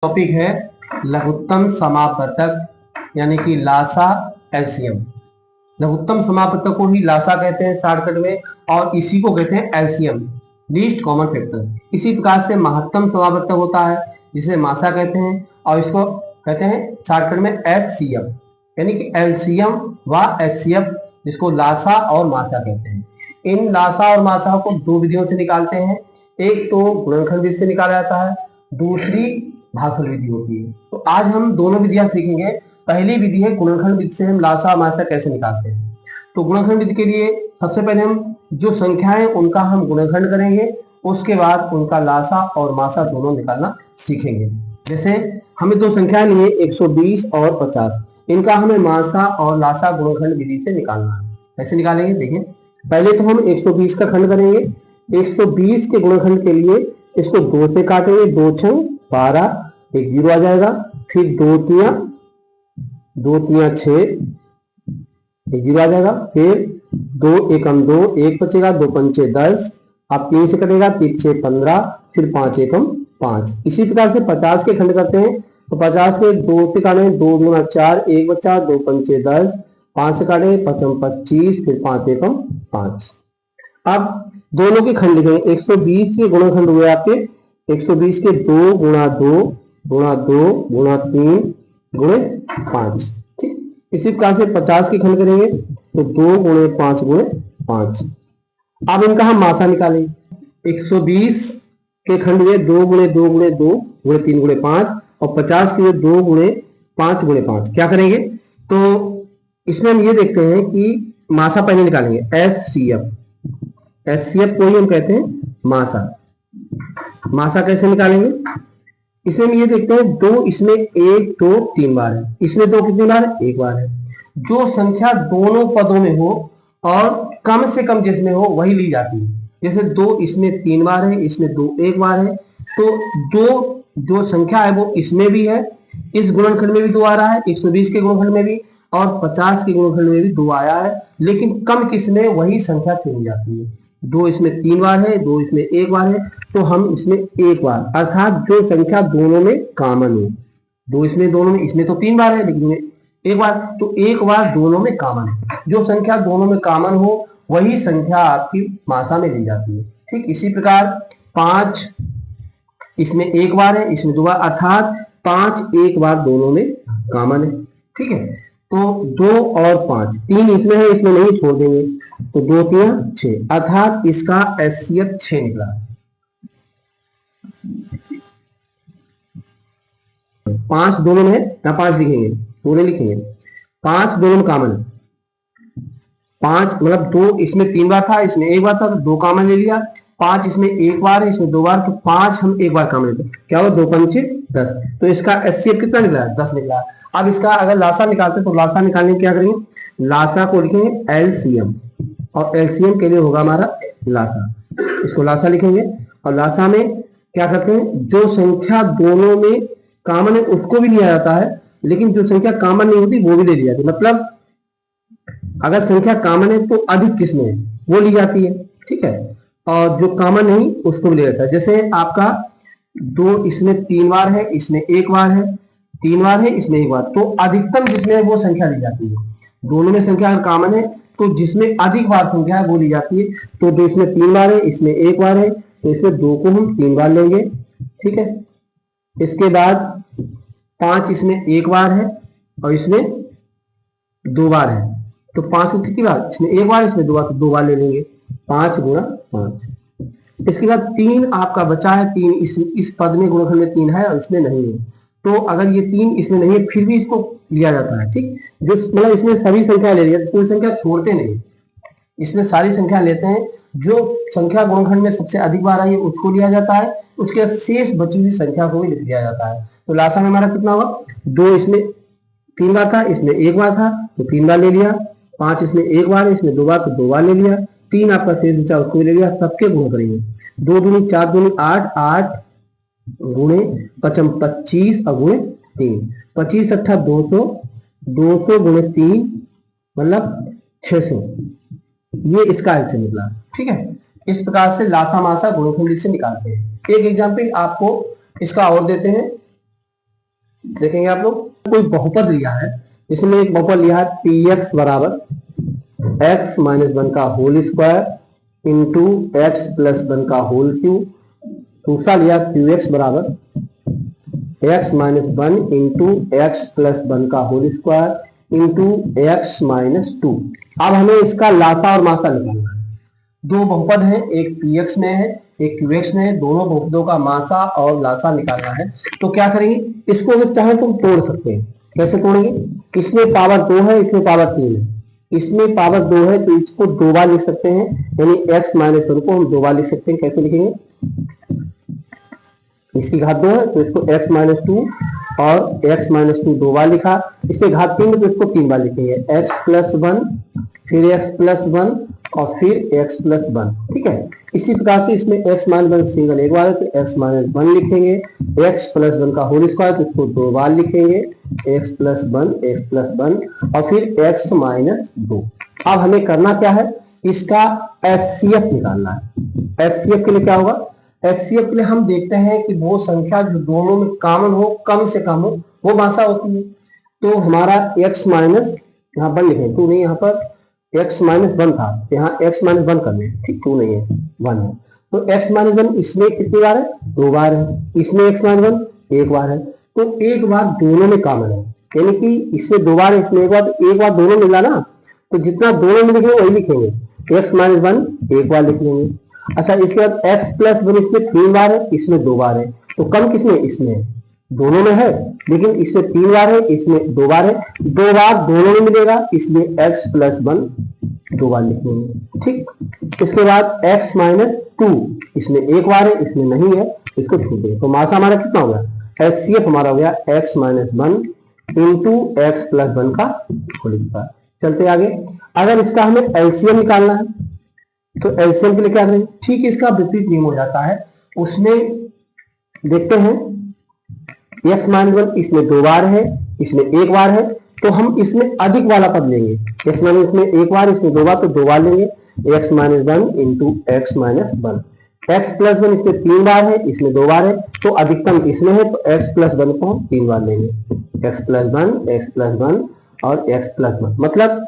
Topic है लघुत्तम समापवर्तक यानी कि लासा एलसीएम। लघुत्तम समापवर्तक को ही लासा कहते हैं शॉर्टकट में, और इसी को कहते हैं एलसीएम, लीस्ट कॉमन फैक्टर। इसी प्रकार से महत्तम समापवर्तक होता है जिसे मासा कहते हैं, और इसको कहते हैं शॉर्टकट में एचसीएफ, यानी कि एलसीएम व एचसीएफ, जिसको लासा और मासा कहते हैं। इन लासा और मासा को दो विधियों से निकालते हैं, एक तो गुणनखंड विधि से निकाला जाता है, दूसरी भागफल विधि होती है। तो आज हम दोनों विधियां सीखेंगे। पहली विधि है गुणनखंड विधि से हम लासा और मासा कैसे निकालते हैं। तो गुणनखंड विधि के लिए सबसे पहले हम जो संख्याएं उनका हम गुणनखंड करेंगे, उसके बाद उनका लासा और मासा दोनों निकालना सीखेंगे। जैसे हमें दो संख्याएं ली है 120 और 50, इनका हमें मासा और लासा गुणनखंड विधि से निकालना है। कैसे निकालेंगे देखिए। पहले तो हम 120 का खंड करेंगे। 120 के गुणनखंड के लिए इसको 2 से काटेंगे, 2 छंग 12, एक 0 आ जाएगा, फिर 2 तिया 6, एक 0 आ जाएगा, फिर 2 एकम 2, एक बचेगा, 2 पंचे 10, अब 3 से कटेगा, 3 6 15, फिर 5 एकम 5। इसी प्रकार से 50 के खंड करते हैं। तो 50 के 2 से काटे, 2 दूना 4, एक बच्चा, 2 पंचे 10, 5 से काटे, 5 25, फिर 5 एकम 5। अब दोनों के खंड लिखेंगे। 120 के गुणनखंड हुए आपके 120 के 2 गुणा 2 गुणा 2 गुणा 3 गुणे 5। ठीक, इसी प्रकार से 50 के खंड करेंगे तो 2 गुणे 5 गुणे 5। अब इनका हम मासा निकालेंगे। 120 के खंड हुए 2 गुणे 2 गुणे 2 गुणे 3 गुणे 5, और 50 के हुए 2 गुणे 5 गुणे 5। क्या करेंगे तो इसमें हम ये देखते हैं कि मासा पहले निकालेंगे। एचसीएफ को ही हम कहते हैं मासा। मासा कैसे निकालेंगे, इसमें हम ये देखते हैं 2, इसमें 1 2 3 बार है, इसमें 2 कितनी बार है, 1 बार है। जो संख्या दोनों पदों में हो और कम से कम जिसमें हो वही ली जाती है। जैसे 2 इसमें 3 बार है, इसमें 2 1 बार है, तो जो संख्या है वो इसमें भी है, इस गुणनखंड में भी 2 आ रहा है, 120 के गुणनखंड में भी, और 50 के गुणनखंड में भी 2 आया है, लेकिन कम किसमें वही संख्या चुनी जाती है। 2 इसमें 3 बार है, 2 इसमें 1 बार है, तो हम इसमें 1 बार, अर्थात जो संख्या दोनों में कॉमन हो। 2 इसमें दोनों में, इसमें तो 3 बार है लेकिन 1 बार, तो 1 बार दोनों में कॉमन है। जो संख्या दोनों में कॉमन हो वही संख्या आपकी मासा में ली जाती है। ठीक, इसी प्रकार 5 इसमें 1 बार है, इसमें 2 बार, अर्थात 5 1 बार दोनों में कॉमन है। ठीक है, तो 2 और 5, 3 इसमें है, इसमें नहीं, छोड़ देंगे, तो 2 3 6, अर्थात इसका एचसीएफ 6 निकला। 5 दोनों में है ना, 5 लिखेंगे, पूरे लिखेंगे। 5 दोनों में कॉमन है। 5 मतलब 2 इसमें 3 बार था, इसमें 1 बार था, तो 2 कॉमन ले लिया। 5 इसमें 1 बार है, इसमें 2 बार, तो 5 हम 1 बार कॉमन लेते, क्या हुआ, 2 पंचे 10, तो इसका एचसीएफ कितना निकला, 10 निकला। अब इसका अगर लासा निकालते तो लासा निकालने क्या करेंगे, लासा को लिखेंगे एलसीएम, और एलसीएम के लिए होगा हमारा लासा। इसको लासा लिखेंगे, और लासा में क्या करते हैं, जो संख्या दोनों में कॉमन है उसको भी लिया जाता है, लेकिन जो संख्या कॉमन नहीं होती वो भी ले ली जाती है। मतलब अगर संख्या कॉमन है तो अधिक किसमें है वो ली जाती है। ठीक है, और जो कॉमन नहीं उसको भी लिया जाता है। जैसे आपका 2 इसमें 3 बार है, इसमें 1 बार है, 3 बार है, इसमें 1 बार, तो अधिकतम जिसमें है वो संख्या ली जाती है। दोनों में संख्या अगर कॉमन है तो जिसमें अधिक बार संख्या है वो ली जाती है। तो 2 इसमें 3 बार है, इसमें 1 बार है, तो इसमें 2 को हम 3 बार लेंगे। ठीक है, इसके बाद 5 इसमें 1 बार है और इसमें 2 बार है, तो 5 को कितनी बार, इसमें 1 बार, इसमें 2 बार, तो 2 बार ले लेंगे, 5 गुणा 5। इसके बाद 3 आपका बचा है, 3 इस पद में गुणनखंड में 3 है और इसमें नहीं है, तो अगर ये 3 इसमें नहीं है फिर भी इसको लिया जाता है। ठीक, जो मतलब इसमें सभी संख्या ले लिया, कोई संख्या छोड़ते नहीं, इसमें सारी संख्या लेते हैं। जो संख्या गुणनखंड में सबसे अधिक बार आई है उसको लिया जाता है, उसके शेष बची हुई संख्या को भी लिख दिया जाता है। तो लासा में हमारा कितना हुआ, 2 इसमें 3 बार था, इसमें 1 बार था, तो 3 बार ले लिया। 5 इसमें 1 बार है, इसमें 2 बार, तो 2 बार ले लिया। 3 आपका शेष बचा उसको ले लिया। सबके गुण करेंगे, 2 दूनी 4 दूनी 8, 8 गुणे 5 25 और गुणे 3, 25 अट्ठा 200, 200 गुणे 3 मतलब 600, ये इसका आंसर निकला। ठीक है, इस प्रकार से लासा मासा गुणनखंड से निकालते हैं। एक एग्जाम्पल आपको इसका और देते हैं। देखेंगे आप लोग, कोई बहुपद लिया है, इसमें एक बहुपद लिया है px बराबर x माइनस 1 का whole square into x plus 1 का होल क्यूब। दूसरा लिया qx बराबर x minus 1 into x plus 1 का whole square into x minus 2। अब हमें इसका लासा और मासा निकालना है। दो बहुपद है, एक px में है एक qx में है, दोनों बहुपदों का मासा और लासा निकालना है। तो क्या करेंगे, इसको अगर चाहे तो तोड़ सकते हैं। कैसे तोड़ेंगे, इसमें पावर 2 है, इसमें पावर 3 है, इसमें पावर 2 है तो इसको 2 बार लिख सकते हैं, यानी x माइनस 1 को हम 2 बार लिख सकते हैं। कैसे लिखेंगे, इसकी घात 2 है तो इसको x माइनस 2 और x माइनस 2 2 बार लिखा। इसके घात 3 है तो इसको 3 बार लिखेंगे, x प्लस 1 फिर x प्लस 1 और फिर x प्लस 1। ठीक है, इसी प्रकार से इसमें x माइनस 1 सिंगल एक बार है तो x माइनस 1 लिखेंगे, x प्लस 1 का होल स्क्वायर तो इसको 2 बार लिखेंगे, x प्लस 1 और फिर x माइनस 2। अब हमें करना क्या है, इसका HCF निकालना है। HCF के लिए क्या होगा, HCF के लिए हम देखते हैं कि वो संख्या जो दोनों में कॉमन हो, कम से कम हो, वो मासा होती है। तो हमारा x माइनस यहाँ 1 लिखें, 2 नहीं, यहाँ पर x माइनस 1 था, यहाँ x माइनस 1 करने हैं। ठीक, 2 नहीं है 1 है, तो x माइनस 1 इसमें कितनी बार है, 2 बार है, इसमें x माइनस 1 1 बार है, तो एक बार दोनों में कॉमन है, यानी कि इसमें 2 बार है इसमें 1 बार, तो एक बार दोनों मिला ना, तो जितना दोनों में लिखेंगे वही लिखेंगे, x माइनस 1 एक बार लिख लेंगे। अच्छा, इसके बाद x प्लस 1 इसमें 3 बार है, इसमें 2 बार है, तो कम किसमें, इसमें, दोनों में है, लेकिन इसमें 3 बार है, इसमें 2 बार है, 2 बार दोनों में मिलेगा, इसलिए x प्लस 1 2 बार लिख लेंगे। ठीक, इसके बाद x माइनस 2 इसमें 1 बार है, इसमें नहीं है, इसको छोड़ देंगे। तो मासा हमारा कितना हो गया, HCF हमारा हो गया x minus 1 into x plus 1 का होल स्क्वायर। चलते आगे, अगर इसका हमें LCM निकालना है तो LCM के लिए क्या करेंगे, ठीक इसका विपरीत नियम हो जाता है। उसमें देखते हैं x माइनस 1 इसमें 2 बार है, इसमें 1 बार है, तो हम इसमें अधिक वाला पद लेंगे। x माइनस इसमें 1 बार, इसमें 2 बार, तो 2 बार लेंगे, x minus 1 into x minus 1। x plus 1 इसमें 3 बार है, इसमें 2 बार है, तो अधिकतम इसमें है, तो x प्लस 1 को हम 3 बार लेंगे, x प्लस 1 और x प्लस 1। मतलब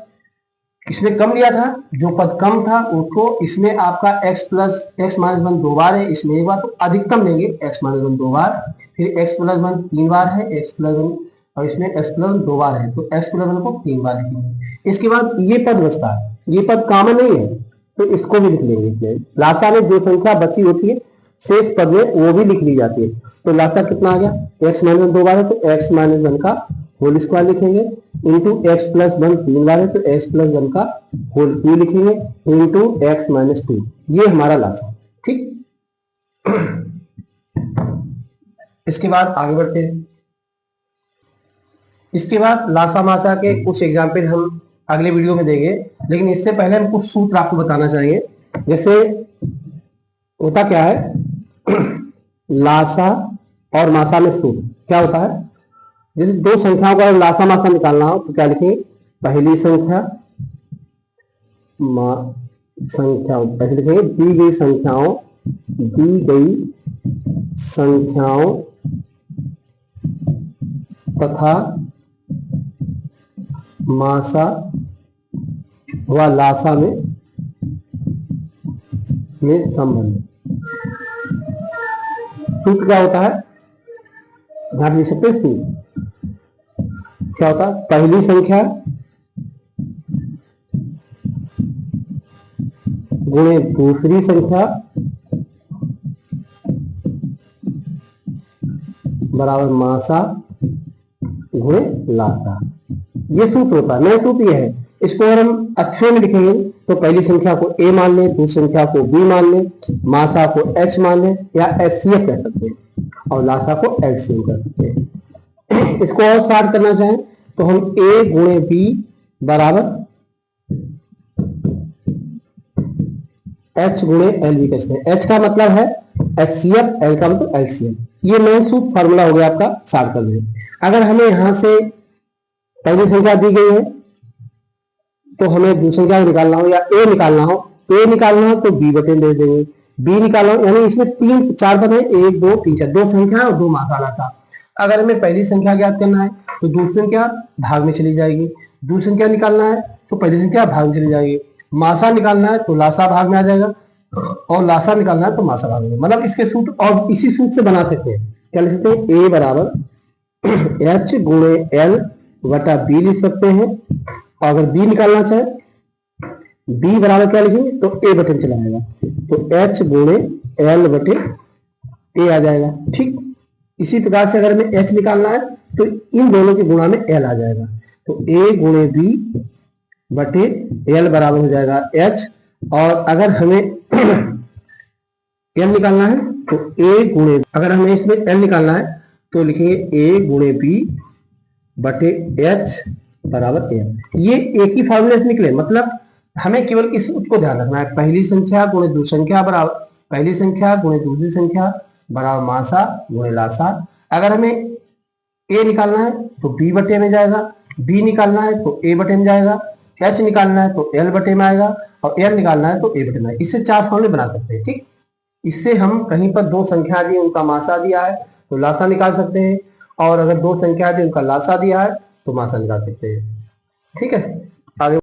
इसमें कम लिया था, जो पद कम था उसको, इसमें आपका x माइनस 1 2 बार है, इसमें 1 बार, तो अधिकतम लेंगे x माइनस 1 2 बार, फिर x प्लस 1 3 बार है, x प्लस 1 और इसमें x प्लस 1 2 बार है, तो x प्लस 1 को 3 बार लिखेंगे। इसके बाद ये पद बचता है, ये पद कॉमन नहीं है, तो इसको भी लिख लेंगे। इसमें लासा में जो संख्या बची होती है शेष पद में वो भी लिख ली जाती है। तो लासा कितना आ गया, x माइनस 1 2 बार है तो x माइनस 1 का होल स्क्वायर लिखेंगे, इंटू एक्स प्लस 1 3 बार है तो x प्लस 1 का होल क्यूब लिखेंगे, इंटू एक्स माइनस 2। ये हमारा लासा। ठीक, इसके बाद आगे बढ़ते हैं। इसके बाद लासा मासा के कुछ एग्जाम्पल हम अगले वीडियो में देंगे, लेकिन इससे पहले हम कुछ सूत्र आपको बताना चाहिए। जैसे होता क्या है लासा और मासा में सूत्र क्या होता है, जैसे दो संख्याओं का लासा मासा निकालना हो तो क्या लिखेंगे, पहली संख्या पहले लिखेंगे दी गई संख्याओं तथा मासा व लासा में संबंध। सूत्र क्या होता है, ध्यान दे सकते हैं। सूत्र क्या होता है, पहली संख्या गुणे दूसरी संख्या बराबर मासा गुणे लासा। ये सूत्र होता है। नया सूत्र यह है, इसको अगर हम अक्षरों में लिखेंगे तो पहली संख्या को a मान लें, दूसरी संख्या को b मान लें, मासा को h मान लें या HCF कह सकते हैं, और लासा को LCM कह सकते हैं। इसको और शार्ट करना चाहें तो हम a गुणे b बराबर h गुणे l भी कह सकते हैं। h का मतलब है HCF, l का मतलब LCM। ये नया सूत्र फार्मूला हो गया आपका, शार्ट कर दें। अगर हमें यहां से पहली संख्या दी गई है तो हमें दूसरी संख्या निकालना हो या a निकालना हो तो b बटे दे देंगे, b निकालना हो, यानी इसमें 3 4 पद है, 1 2 3 4, 2 संख्या और 2 मासा था। अगर हमें पहली संख्या ज्ञात करना है तो दूसरी संख्या भाग में चली जाएगी, दूसरी संख्या निकालना है तो पहली संख्या भाग में चली जाएगी, मासा निकालना है तो लासा भाग में आ जाएगा, और लासा निकालना है तो मासा भाग में। मतलब इसके सूत्र और इसी सूत्र से बना सकते हैं, क्या लिख सकते हैं, ए बराबर एच गुणे एल बटा बी लिख सकते हैं। और अगर बी निकालना चाहे बी बराबर क्या लिखेंगे तो ए बटे में चला जाएगा, तो एच गुणे एल बटे ए आ जाएगा। ठीक, इसी प्रकार से अगर हमें एच निकालना है तो इन दोनों के गुणा में एल आ जाएगा, तो ए गुणे बी बटे एल बराबर हो जाएगा एच। और अगर हमें एल निकालना है तो ए गुणे, अगर हमें इसमें एल निकालना है तो लिखेंगे ए गुणे बी बटे एच बराबर एल। ये एक ही फॉर्मूले से निकले, मतलब हमें केवल इस सूत्र को ध्यान रखना है, पहली संख्या गुणे दूसरी संख्या बराबर, पहली संख्या गुणे दूसरी संख्या बराबर मासा गुणे लासा। अगर हमें ए निकालना है तो बी बटे में जाएगा, बी निकालना है तो ए बटे में जाएगा, एच निकालना है तो एल बटे में आएगा, और एल निकालना है तो ए बटे में आएगा। इससे 4 फॉर्मूले बना सकते हैं। ठीक, इससे हम कहीं पर 2 संख्या दी उनका मासा दिया है तो लासा निकाल सकते हैं, और अगर 2 संख्या दी उनका लासा दिया है तो मासा निकाल सकते हैं। ठीक है, आगे